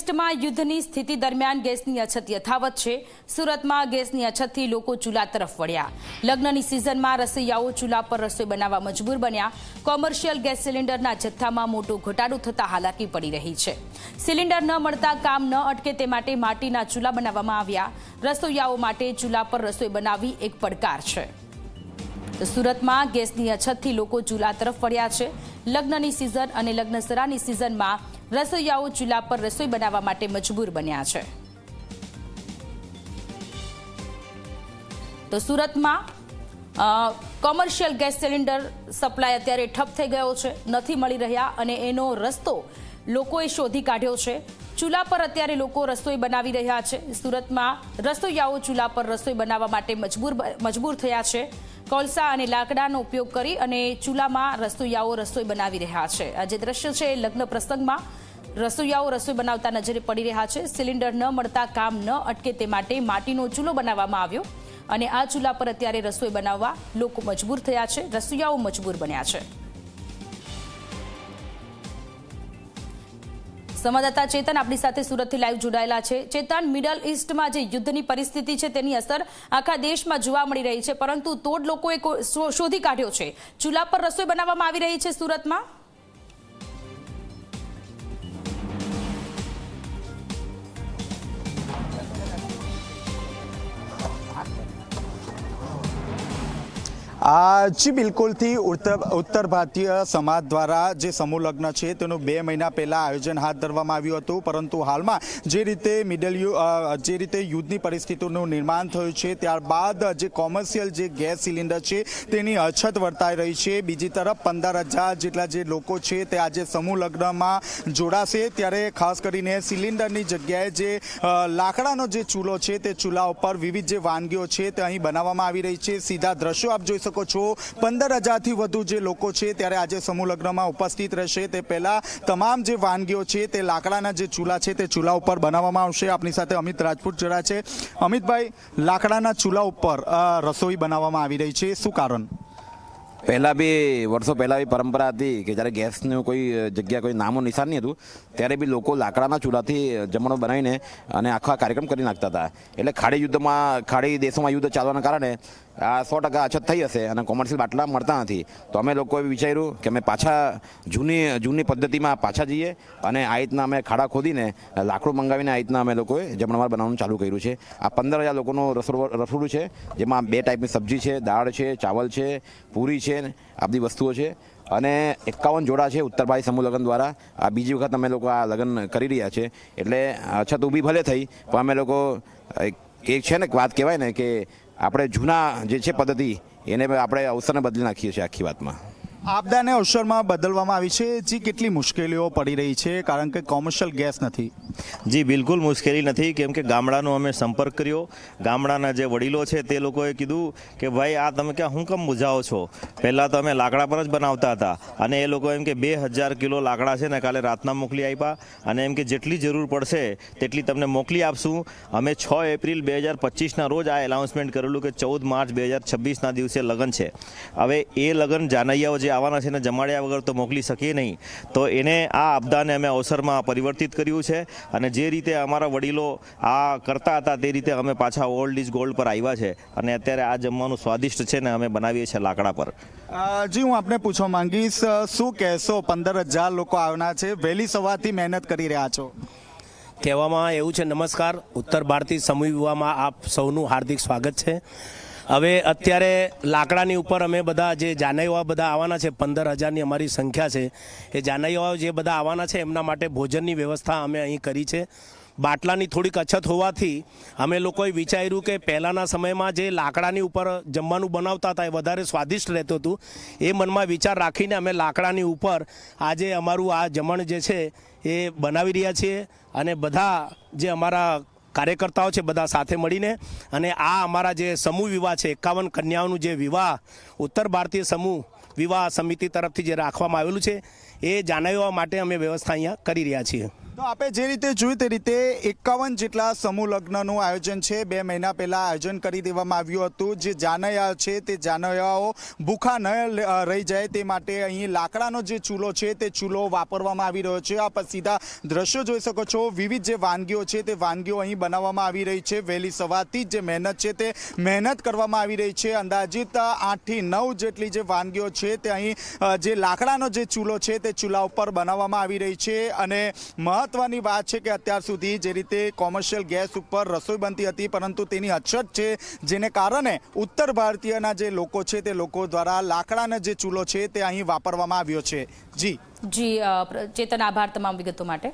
ઈસ્ટમાં યુદ્ધની સ્થિતિ દરમિયાન ગેસની અછત યથાવત છે। સુરતમાં ગેસની અછતથી લોકો ચૂલા તરફ વળ્યા। લગ્નની સિઝનમાં રસોઈયાઓ ચૂલા પર રસોઈ બનાવવા મજબૂર બન્યા। કોમર્શિયલ ગેસ સિલિન્ડરના જથ્થામાં મોટો ઘટાડો થતા હાલાકી પડી રહી છે। સિલિન્ડર ન મળતા કામ ન અટકે તે માટે માટીના ચૂલા બનાવવામાં આવ્યા। રસોઈયાઓ માટે ચૂલા પર રસોઈ બનાવવી એક પડકાર છે। તો સુરતમાં ગેસની અછતથી લોકો ચૂલા તરફ વળ્યા છે। લગ્નની સિઝન અને લગ્નસરાની સિઝનમાં રસોઈયાઓ ચૂલા પર રસોઈ બનાવવા માટે મજબૂર બન્યા છે। તો સુરતમાં કોમર્શિયલ ગેસ સિલિન્ડર સપ્લાય અત્યારે ઠપ થઈ ગયો છે, નથી મળી રહ્યા અને એનો રસ્તો લોકોએ શોધી કાઢ્યો છે। ચૂલા પર અત્યારે લોકો રસોઈ બનાવી રહ્યા છે। સુરતમાં રસોઈયાઓ ચૂલા પર રસોઈ બનાવવા માટે મજબૂર થયા છે। કોલસા અને લાકડાનો ઉપયોગ કરી અને ચૂલામાં રસોઈયાઓ રસોઈ બનાવી રહ્યા છે। આ જે દ્રશ્ય છે લગ્ન પ્રસંગમાં રસોઈયાઓ રસોઈ બનાવતા નજરે પડી રહ્યા છે। સિલિન્ડર ન મળતા કામ ન અટકે તે માટે માટીનો ચૂલો બનાવવામાં આવ્યો અને આ ચૂલા પર અત્યારે રસોઈ બનાવવા લોકો મજબૂર થયા છે, રસોઈયાઓ મજબૂર બન્યા છે। સંવાદદાતા ચેતન આપણી સાથે સુરતથી લાઈવ જોડાયેલા છે। ચેતન, મિડલ ઈસ્ટમાં જે યુદ્ધની પરિસ્થિતિ છે તેની અસર આખા દેશમાં જોવા મળી રહી છે, પરંતુ તોડ લોકોએ શોધી કાઢ્યો છે। ચૂલા પર રસોઈ બનાવવામાં આવી રહી છે સુરતમાં। જી બિલકુલથી ઉત્તર ભારતીય સમાજ દ્વારા જે સમૂહ લગ્ન છે તેનું 2 મહિના પહેલાં આયોજન હાથ ધરવામાં આવ્યું હતું, પરંતુ હાલમાં જે રીતે યુદ્ધની પરિસ્થિતિનું નિર્માણ થયું છે ત્યારબાદ જે કોમર્શિયલ જે ગેસ સિલિન્ડર છે તેની અછત વર્તાઈ રહી છે। બીજી તરફ 15,000 જેટલા જે લોકો છે તે આજે સમૂહ લગ્નમાં જોડાશે, ત્યારે ખાસ કરીને સિલિન્ડરની જગ્યાએ જે લાકડાનો જે ચૂલો છે તે ચૂલા ઉપર વિવિધ જે વાનગીઓ છે તે અહીં બનાવવામાં આવી રહી છે। સીધા દ્રશ્યો આપ જોઈ શકો છો, 15,000થી વધુ જે લોકો છે ત્યારે આજે સમૂહ લગ્નમાં ઉપસ્થિત રહેશે। તે પહેલા તમામ જે વાનગીઓ છે તે લાકડાના જે ચૂલા છે તે ચૂલા ઉપર બનાવવામાં આવશે। આપણી સાથે અમિત રાજપૂત જોડાયા છે। અમિતભાઈ, લાકડાના ચૂલા ઉપર રસોઈ બનાવવામાં આવી રહી છે, શું કારણ? પહેલાં બી વર્ષો પહેલાં બી પરંપરા હતી કે જ્યારે ગેસનું કોઈ જગ્યા કોઈ નામો નિશાન નહીં હતું ત્યારે બી લોકો લાકડાના ચૂલાથી જમણો બનાવીને અને આખા કાર્યક્રમ કરી નાખતા હતા। એટલે ખાડી દેશોમાં યુદ્ધ ચાલવાના કારણે આ 100% અછત થઈ હશે અને કોમર્શિયલ બાટલા મળતા નથી, તો અમે લોકોએ વિચાર્યું કે અમે પાછા જૂની પદ્ધતિમાં પાછા જઈએ અને આ રીતના અમે ખાડા ખોદીને લાકડું મંગાવીને આ રીતના અમે લોકોએ જમણવાર બનાવવાનું ચાલુ કર્યું છે। આ 15,000 લોકોનું રસોડું છે, જેમાં 2 ટાઈપની સબ્જી છે, દાળ છે, ચાવલ છે, પૂરી છે, આ બધી વસ્તુઓ છે અને 51 જોડા છે ઉત્તર ભારતીય સમૂહ લગ્ન દ્વારા। આ બીજી વખત અમે લોકો આ લગ્ન કરી રહ્યા છે, એટલે અછત ઊભી ભલે થઈ પણ અમે લોકો એક છે ને વાત કહેવાય ને કે આપણે જૂના જે છે પદ્ધતિ એને આપણે અવસરને બદલી નાખીએ છીએ આખી વાતમાં। આપદાને અવસરમાં બદલવામાં આવી છે। જી, કેટલી મુશ્કેલીઓ પડી રહી છે કારણ કે કોમર્શિયલ ગેસ નથી? જી બિલકુલ મુશ્કેલી નથી, કેમ કે ગામડાનો અમે સંપર્ક કર્યો। ગામડાના જે વડીલો છે તે લોકોએ કીધું કે ભાઈ આ તમે ક્યાં હું કેમ બુઝાવો છો? પહેલાં તો અમે લાકડા પર જ બનાવતા હતા અને એ લોકો એમ કે 2,000 કિલો લાકડા છે ને કાલે રાતના મોકલી આપ્યા અને એમ કે જેટલી જરૂર પડશે તેટલી તમને મોકલી આપશું। અમે 6 એપ્રિલ 2025ના રોજ આ એનાઉન્સમેન્ટ કરેલું કે 14 માર્ચ 2026ના દિવસે લગ્ન છે। હવે એ લગ્ન જાનૈયાઓ જે આવવાના છે ને જમાડ્યા વગર તો મોકલી શકીએ નહીં, તો એને આ આપદાને અમે અવસરમાં પરિવર્તિત કર્યું છે અને જે રીતે અમારા વડીલો આ કરતા હતા તે રીતે અમે પાછા ઓલ્ડ ઇઝ ગોલ્ડ પર આવ્યા છે અને અત્યારે આ જમવાનું સ્વાદિષ્ટ છે ને અમે બનાવીએ છીએ લાકડા પર। જી, હું આપને પૂછવા માંગીશ, શું કહેશો? 15,000 લોકો આવના છે, વહેલી સવારથી મહેનત કરી રહ્યા છો। કહેવામાં એવું છે, નમસ્કાર, ઉત્તર ભારતીય સમૂહ વિવાહમાં આપ સૌનું હાર્દિક સ્વાગત છે। હવે અત્યારે લાકડાની ઉપર અમે બધા જે જાનૈયાઓ બધા આવવાના છે, 15,000ની અમારી સંખ્યા છે, એ જાનૈયાઓ જે બધા આવવાના છે એમના માટે ભોજનની વ્યવસ્થા અમે અહીં કરી છે। બાટલાની થોડીક અછત હોવાથી અમે લોકોએ વિચાર્યું કે પહેલાંના સમયમાં જે લાકડાની ઉપર જમવાનું બનાવતા હતા એ વધારે સ્વાદિષ્ટ રહેતું હતું। એ મનમાં વિચાર રાખીને અમે લાકડાની ઉપર આજે અમારું આ જમણ જે છે એ બનાવી રહ્યા છીએ અને બધા જે અમારા કાર્યકર્તાઓ છે બધા સાથે મળીને અને આ અમારા જે સમૂહ વિવાહ છે 51 કન્યાઓનું જે વિવાહ ઉત્તર ભારતીય સમૂહ વિવાહ સમિતિ તરફથી જે રાખવામાં આવેલું છે એ જાનૈયાઓ માટે અમે વ્યવસ્થા અહીંયા કરી રહ્યા છીએ। તો આપણે જે રીતે જોયું તે રીતે 51 જેટલા સમૂહ લગ્નનું આયોજન છે 2 મહિના પહેલા આયોજન કરી દેવામાં આવ્યું હતું. જે જાનૈયા છે તે જાનૈયાઓ ભૂખા ન રહી જાય તે માટે અહીં લાકડાનો જે ચૂલો છે તે ચૂલો વાપરવામાં આવી રહ્યો છે. આપ સીધા દ્રશ્યો જોઈ શકો છો. વિવિધ જે વાનગીઓ છે તે વાનગીઓ અહીં બનાવવામાં આવી રહી છે. વહેલી સવારથી જે મહેનત છે તે મહેનત કરવામાં આવી રહી છે. અંદાજિત 8 થી 9 જેટલી જે વાનગીઓ છે તે અહીં જે લાકડાનો જે ચૂલો છે તે ચૂલા ઉપર બનાવવામાં આવી રહી છે. અને મહત્વની વાત છે કે અત્યાર સુધી જે રીતે કોમર્શિયલ ગેસ ઉપર રસોઈ બનતી હતી પરંતુ તેની અછત છે, જેને કારણે ઉત્તર ભારતીયના જે લોકો છે તે લોકો દ્વારા લાકડાનો જે ચૂલો છે તે અહીં વાપરવામાં આવ્યો છે. જી ચેતન, આભાર તમામ વિગતો માટે.